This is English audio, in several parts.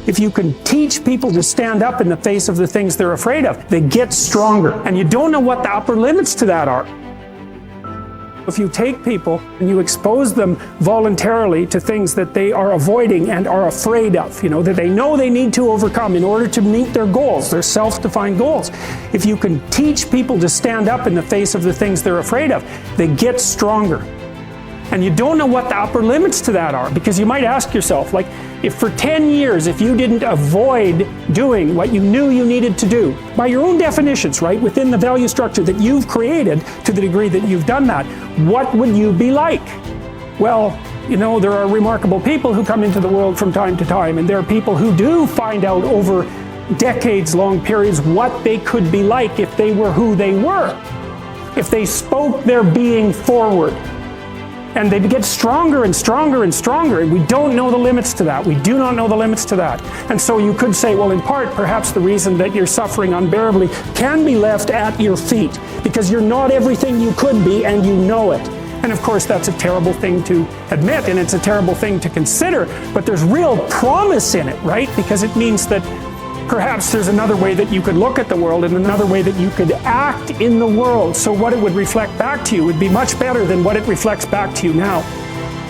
If you can teach people to stand up in the face of the things they're afraid of, they get stronger. And you don't know what the upper limits to that are. If you take people and you expose them voluntarily to things that they are avoiding and are afraid of, that they know they need to overcome in order to meet their goals, their self-defined goals. If you can teach people to stand up in the face of the things they're afraid of, they get stronger. And you don't know what the upper limits to that are, because you might ask yourself, like, if for 10 years, if you didn't avoid doing what you knew you needed to do, by your own definitions, right, within the value structure that you've created to the degree that you've done that, what would you be like? Well, there are remarkable people who come into the world from time to time, and there are people who do find out over decades-long periods what they could be like if they were who they were, if they spoke their being forward. And they get stronger and stronger and stronger, and we don't know the limits to that. We do not know the limits to that. And so you could say, well, in part, perhaps the reason that you're suffering unbearably can be left at your feet, because you're not everything you could be, and you know it. And of course, that's a terrible thing to admit, and it's a terrible thing to consider, but there's real promise in it, right? Because it means that perhaps there's another way that you could look at the world and another way that you could act in the world. So what it would reflect back to you would be much better than what it reflects back to you now.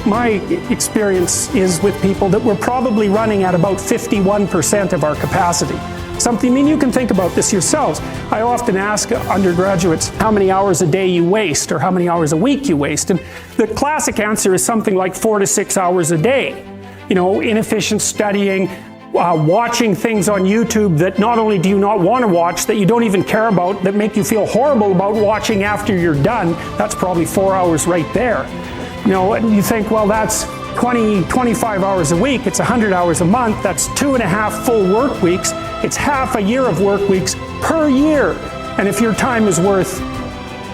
My experience is with people that we're probably running at about 51% of our capacity. You can think about this yourselves. I often ask undergraduates how many hours a day you waste or how many hours a week you waste. And the classic answer is something like 4 to 6 hours a day. Inefficient studying, watching things on YouTube that not only do you not want to watch, that you don't even care about, that make you feel horrible about watching after you're done. That's probably 4 hours right there. And you think, well, that's 25 hours a week. It's 100 hours a month. That's 2.5 full work weeks. It's half a year of work weeks per year. And if your time is worth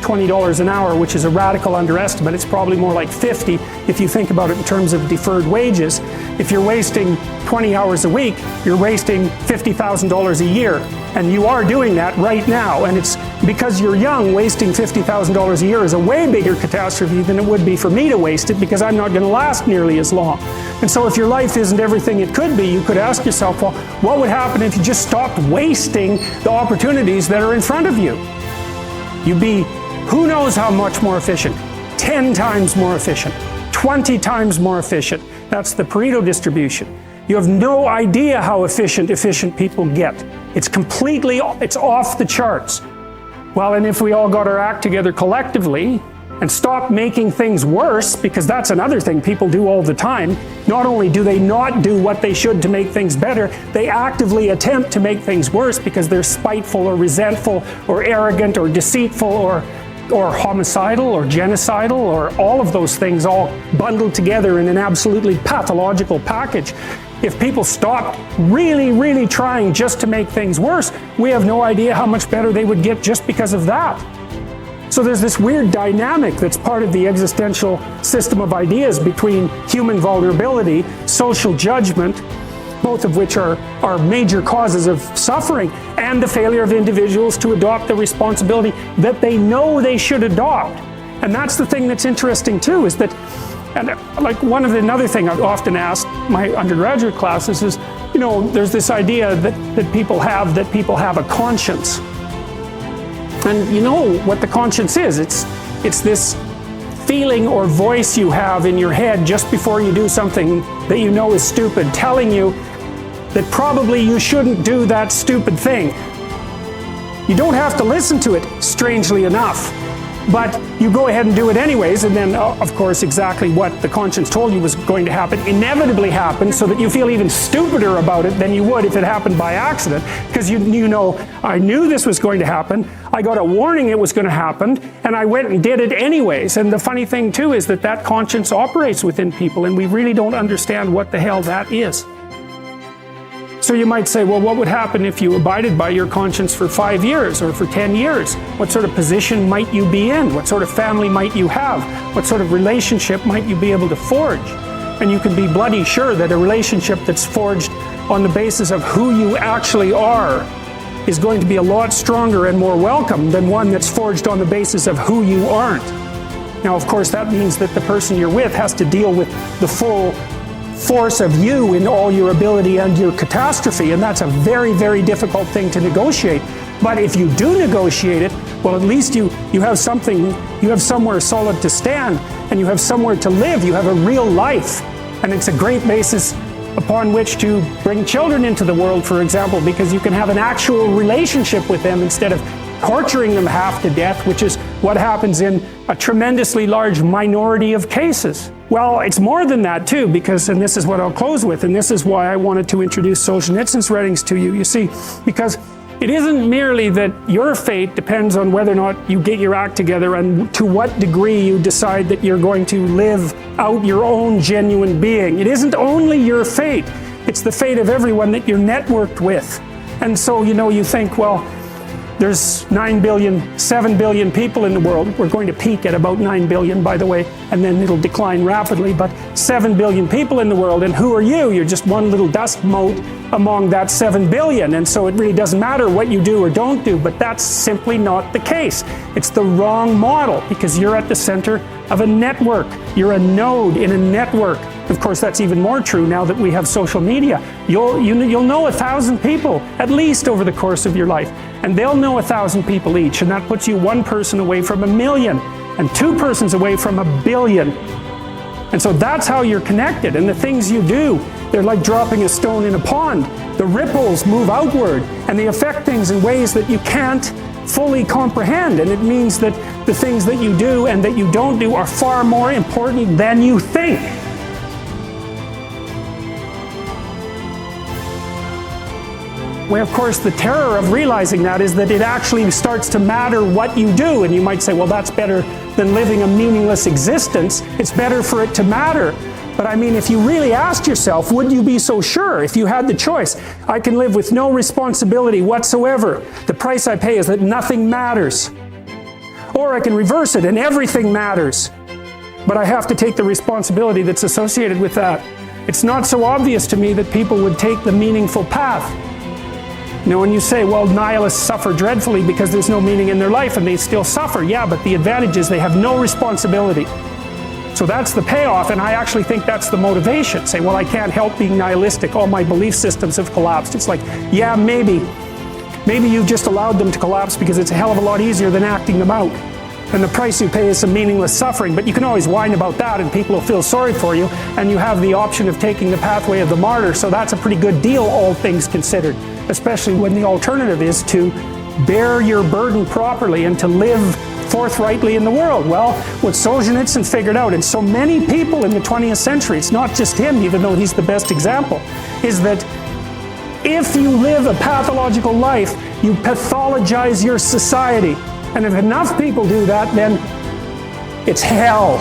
$20 an hour, which is a radical underestimate, it's probably more like 50 if you think about it in terms of deferred wages. If you're wasting 20 hours a week, you're wasting $50,000 a year. And you are doing that right now. And it's because you're young, wasting $50,000 a year is a way bigger catastrophe than it would be for me to waste it, because I'm not going to last nearly as long. And so if your life isn't everything it could be, you could ask yourself, well, what would happen if you just stopped wasting the opportunities that are in front of you? You'd be who knows how much more efficient? 10 times more efficient, 20 times more efficient. That's the Pareto distribution. You have no idea how efficient people get. It's off the charts. Well, and if we all got our act together collectively and stopped making things worse, because that's another thing people do all the time. Not only do they not do what they should to make things better, they actively attempt to make things worse because they're spiteful or resentful or arrogant or deceitful or homicidal or genocidal, or all of those things all bundled together in an absolutely pathological package. If people stopped really trying just to make things worse, we have no idea how much better they would get just because of that. So there's this weird dynamic that's part of the existential system of ideas between human vulnerability, social judgment, both of which are major causes of suffering, and the failure of individuals to adopt the responsibility that they know they should adopt. And that's the thing that's interesting too, is that, and like another thing I've often asked my undergraduate classes is, there's this idea that people have a conscience. And you know what the conscience is. It's this feeling or voice you have in your head just before you do something that you know is stupid, telling you that probably you shouldn't do that stupid thing. You don't have to listen to it, strangely enough, but you go ahead and do it anyways, and then, of course, exactly what the conscience told you was going to happen inevitably happens, so that you feel even stupider about it than you would if it happened by accident, because you know, I knew this was going to happen, I got a warning it was going to happen, and I went and did it anyways. And the funny thing too is that conscience operates within people, and we really don't understand what the hell that is. So you might say, well, what would happen if you abided by your conscience for 5 years or for 10 years? What sort of position might you be in? What sort of family might you have? What sort of relationship might you be able to forge? And you can be bloody sure that a relationship that's forged on the basis of who you actually are is going to be a lot stronger and more welcome than one that's forged on the basis of who you aren't. Now, of course, that means that the person you're with has to deal with the full force of you in all your ability and your catastrophe, and that's a very, very difficult thing to negotiate. But if you do negotiate it, well, at least you have something, you have somewhere solid to stand, and you have somewhere to live. You have a real life, and it's a great basis upon which to bring children into the world, for example, because you can have an actual relationship with them instead of torturing them half to death, which is what happens in a tremendously large minority of cases. Well, it's more than that too, because, and this is what I'll close with, and this is why I wanted to introduce Solzhenitsyn's writings to you, you see, because it isn't merely that your fate depends on whether or not you get your act together and to what degree you decide that you're going to live out your own genuine being. It isn't only your fate, it's the fate of everyone that you're networked with. And so, you know, you think, well, there's 9 billion, 7 billion people in the world. We're going to peak at about 9 billion, by the way, and then it'll decline rapidly, but 7 billion people in the world, and who are you? You're just one little dust mote among that 7 billion, and so it really doesn't matter what you do or don't do, but that's simply not the case. It's the wrong model, because you're at the center of a network. You're a node in a network. Of course, that's even more true now that we have social media. You'll know 1,000 people, at least over the course of your life, and they'll know 1,000 people each, and that puts you one person away from 1 million, and 2 persons away from 1 billion. And so that's how you're connected, and the things you do, they're like dropping a stone in a pond. The ripples move outward, and they affect things in ways that you can't fully comprehend, and it means that the things that you do and that you don't do are far more important than you think. Well, of course, the terror of realizing that is that it actually starts to matter what you do, and you might say, well, that's better than living a meaningless existence. It's better for it to matter. But I mean, if you really asked yourself, would you be so sure if you had the choice? I can live with no responsibility whatsoever. The price I pay is that nothing matters. Or I can reverse it and everything matters. But I have to take the responsibility that's associated with that. It's not so obvious to me that people would take the meaningful path. You know, when you say, well, nihilists suffer dreadfully because there's no meaning in their life and they still suffer. Yeah, but the advantage is they have no responsibility. So that's the payoff, and I actually think that's the motivation. Say, well, I can't help being nihilistic. All my belief systems have collapsed. It's like, yeah, maybe you've just allowed them to collapse because it's a hell of a lot easier than acting them out. And the price you pay is some meaningless suffering, but you can always whine about that and people will feel sorry for you, and you have the option of taking the pathway of the martyr, so that's a pretty good deal, all things considered, especially when the alternative is to bear your burden properly and to live forthrightly in the world. Well, what Solzhenitsyn figured out, and so many people in the 20th century, it's not just him, even though he's the best example, is that if you live a pathological life, you pathologize your society. And if enough people do that, then it's hell.